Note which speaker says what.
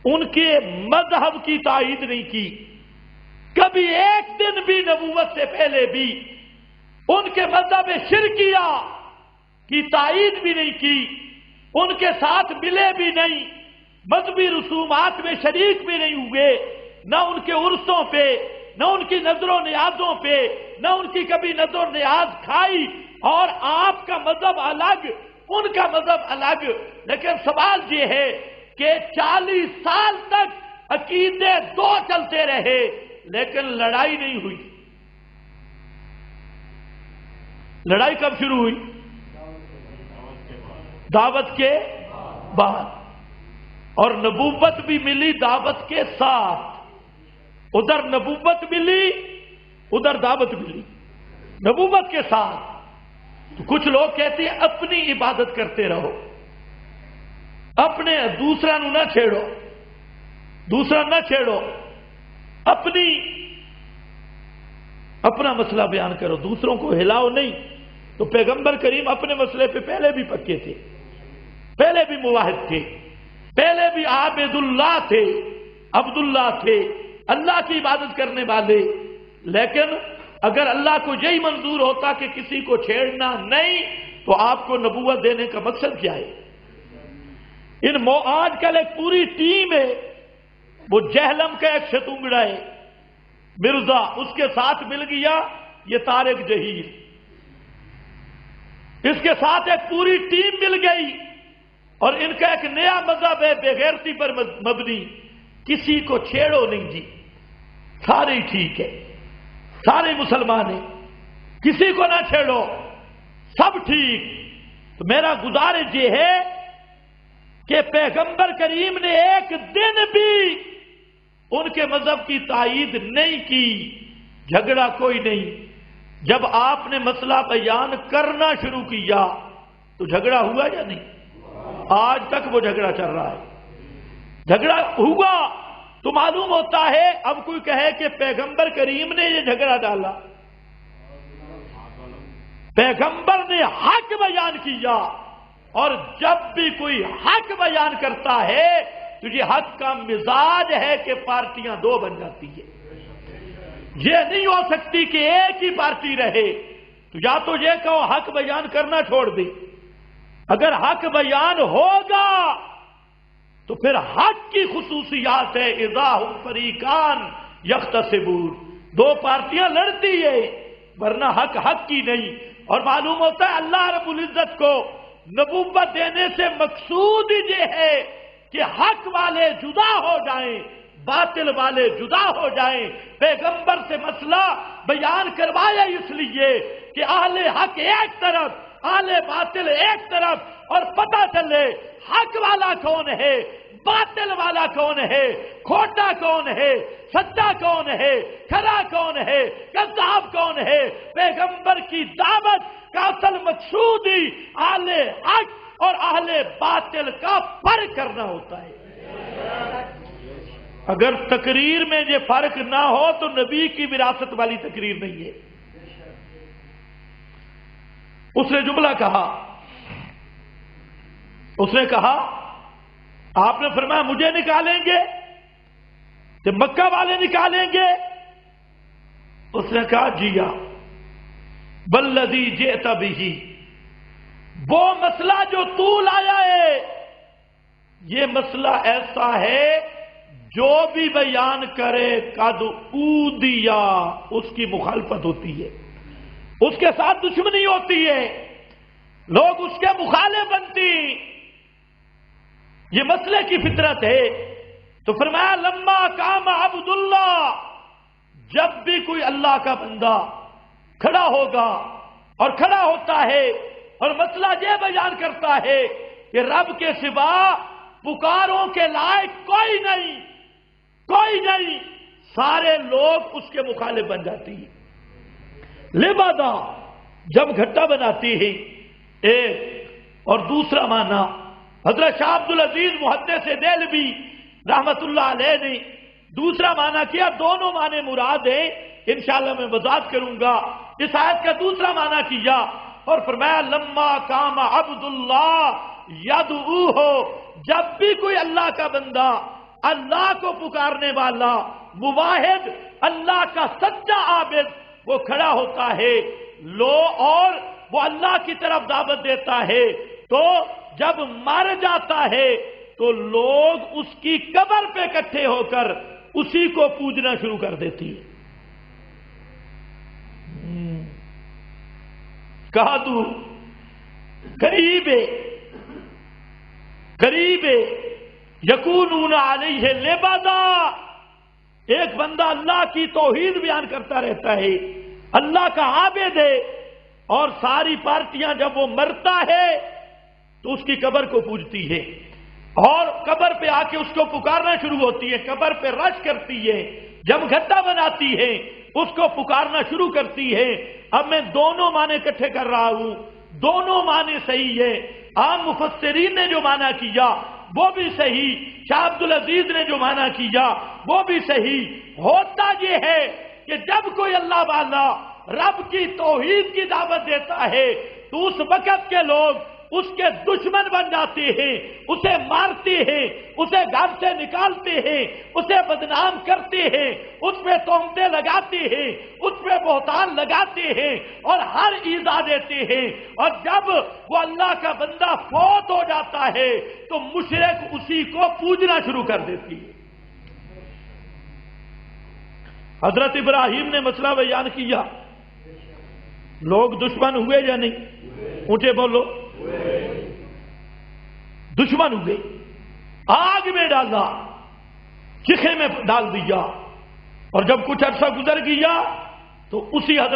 Speaker 1: ان کے مذہب کی تائید نہیں کی، کبھی ایک دن بھی نبوت سے پہلے بھی ان کے مذہب شرکیہ کی تائید بھی نہیں کی، ان کے ساتھ ملے بھی نہیں، مذہبی رسومات میں شریک بھی نہیں ہوئے، نہ ان کے عرسوں پہ، نہ ان کی نظر و نیازوں پہ، نہ ان کی کبھی نظر و نیاز کھائی، اور آپ کا مذہب الگ، ان کا مذہب الگ۔ لیکن سوال یہ ہے کہ 40 سال تک عقیدے دو چلتے رہے لیکن لڑائی نہیں ہوئی۔ لڑائی کب شروع ہوئی؟ دعوت کے بعد، اور نبوت بھی ملی دعوت کے ساتھ۔ ادھر نبوت ملی، ادھر دعوت ملی نبوت کے ساتھ۔ تو کچھ لوگ کہتے ہیں اپنی عبادت کرتے رہو، اپنے دوسرا نہ چھیڑو، دوسرا نہ چھیڑو، اپنا مسئلہ بیان کرو، دوسروں کو ہلاؤ نہیں۔ تو پیغمبر کریم اپنے مسئلے پہ پہلے بھی پکے تھے، پہلے بھی موحد تھے، پہلے بھی عابد اللہ تھے، عبداللہ تھے، اللہ کی عبادت کرنے والے۔ لیکن اگر اللہ کو یہی منظور ہوتا کہ کسی کو چھیڑنا نہیں، تو آپ کو نبوت دینے کا مقصد کیا ہے؟ آج کل ایک پوری ٹیم ہے، وہ جہلم کا ایک شتونگڑا ہے مرزا، اس کے ساتھ مل گیا یہ طارق جہیر، اس کے ساتھ ایک پوری ٹیم مل گئی، اور ان کا ایک نیا مذہب ہے بے غیرتی پر مبنی، کسی کو چھیڑو نہیں جی، سارے ٹھیک ہے، سارے مسلمان ہیں، کسی کو نہ چھیڑو، سب ٹھیک۔ تو میرا گزارش یہ ہے کہ پیغمبر کریم نے ایک دن بھی ان کے مذہب کی تائید نہیں کی، جھگڑا کوئی نہیں۔ جب آپ نے مسئلہ بیان کرنا شروع کیا تو جھگڑا ہوا یا نہیں؟ آج تک وہ جھگڑا چل رہا ہے، جھگڑا ہوا تو معلوم ہوتا ہے۔ اب کوئی کہے کہ پیغمبر کریم نے یہ جھگڑا ڈالا، پیغمبر نے حق بیان کیا، اور جب بھی کوئی حق بیان کرتا ہے تو یہ حق کا مزاج ہے کہ پارٹیاں دو بن جاتی ہے۔ یہ نہیں ہو سکتی کہ ایک ہی پارٹی رہے، تو یا تو یہ کہو حق بیان کرنا چھوڑ دے، اگر حق بیان ہوگا تو پھر حق کی خصوصیات ہے اذا هم فریقان یختصمون، دو پارٹیاں لڑتی ہے، ورنہ حق حق کی نہیں۔ اور معلوم ہوتا ہے اللہ رب العزت کو نبوت دینے سے مقصود ہی یہ ہے کہ حق والے جدا ہو جائیں، باطل والے جدا ہو جائیں۔ پیغمبر سے مسئلہ بیان کروایا اس لیے کہ اہل حق ایک طرف، اہل باطل ایک طرف، اور پتہ چلے حق والا کون ہے، باطل والا کون ہے، کھوٹا کون ہے، سچا کون ہے، کھرا کون ہے، کذاب کون ہے۔ پیغمبر کی دعوت کا اصل مقصود ہی اہل حق اور اہل باطل کا فرق کرنا ہوتا ہے۔ اگر تقریر میں یہ فرق نہ ہو تو نبی کی وراثت والی تقریر نہیں ہے۔ اس نے جملہ کہا، اس نے کہا آپ نے فرمایا مجھے نکالیں گے کہ مکہ والے نکالیں گے؟ اس نے کہا جی ہاں، بالذی جئت بہ، وہ مسئلہ جو تو لایا ہے یہ مسئلہ ایسا ہے جو بھی بیان کرے قد اودیا، اس کی مخالفت ہوتی ہے، اس کے ساتھ دشمنی ہوتی ہے، لوگ اس کے مخالف بنتی، یہ مسئلے کی فطرت ہے۔ تو فرمایا لما قام عبداللہ، جب بھی کوئی اللہ کا بندہ کھڑا ہوگا اور کھڑا ہوتا ہے اور مسئلہ یہ بیان کرتا ہے کہ رب کے سوا پکاروں کے لائق کوئی نہیں، کوئی نہیں، سارے لوگ اس کے مخالف بن جاتی ہیں۔ لبادا جب گھٹا بناتی ہے ایک، اور دوسرا معنی حضرت شاہ عبدالعزیز محدث دہلوی رحمت اللہ علیہ نے دوسرا معنی کیا، دونوں معنی مراد ہیں، انشاءاللہ میں وضاحت کروں گا۔ اس آیت کا دوسرا معنی کیا اور فرمایا لما قام عبداللہ یدعوہ، جب بھی کوئی اللہ کا بندہ اللہ کو پکارنے والا مواحد، اللہ کا سچا عابد وہ کھڑا ہوتا ہے اور وہ اللہ کی طرف دعوت دیتا ہے، تو جب مر جاتا ہے تو لوگ اس کی قبر پہ اکٹھے ہو کر اسی کو پوجنا شروع کر دیتی ہے۔ کہا تو قریب یکونون علیہ لبدا، ایک بندہ اللہ کی توحید بیان کرتا رہتا ہے، اللہ کا عابد ہے، اور ساری پارٹیاں جب وہ مرتا ہے تو اس کی قبر کو پوجتی ہے اور قبر پہ آ کے اس کو پکارنا شروع ہوتی ہے، قبر پہ رش کرتی ہے، جب گھٹا بناتی ہے اس کو پکارنا شروع کرتی ہے۔ اب میں دونوں معنی اکٹھے کر رہا ہوں، دونوں معنی صحیح ہے۔ عام مفسرین نے جو معنی کیا وہ بھی صحیح، شاہ عبدالعزیز نے جو معنی کیا وہ بھی صحیح۔ ہوتا یہ ہے کہ جب کوئی اللہ والا رب کی توحید کی دعوت دیتا ہے تو اس وقت کے لوگ اس کے دشمن بن جاتے ہیں، اسے مارتے ہیں، اسے گھر سے نکالتے ہیں، اسے بدنام کرتے ہیں، اس پہ تہمتیں لگاتے ہیں، اس پہ بہتان لگاتے ہیں اور ہر ایذا دیتے ہیں، اور جب وہ اللہ کا بندہ فوت ہو جاتا ہے تو مشرک اسی کو پوجنا شروع کر دیتی ہے۔ حضرت ابراہیم نے مسئلہ بیان کیا، لوگ دشمن ہوئے یا نہیں؟ اونچے بولو، دشمن ہوئے، آگ میں ڈالا، چیخے میں ڈال دیا، اور جب کچھ عرصہ گزر گیا تو اسی حضرت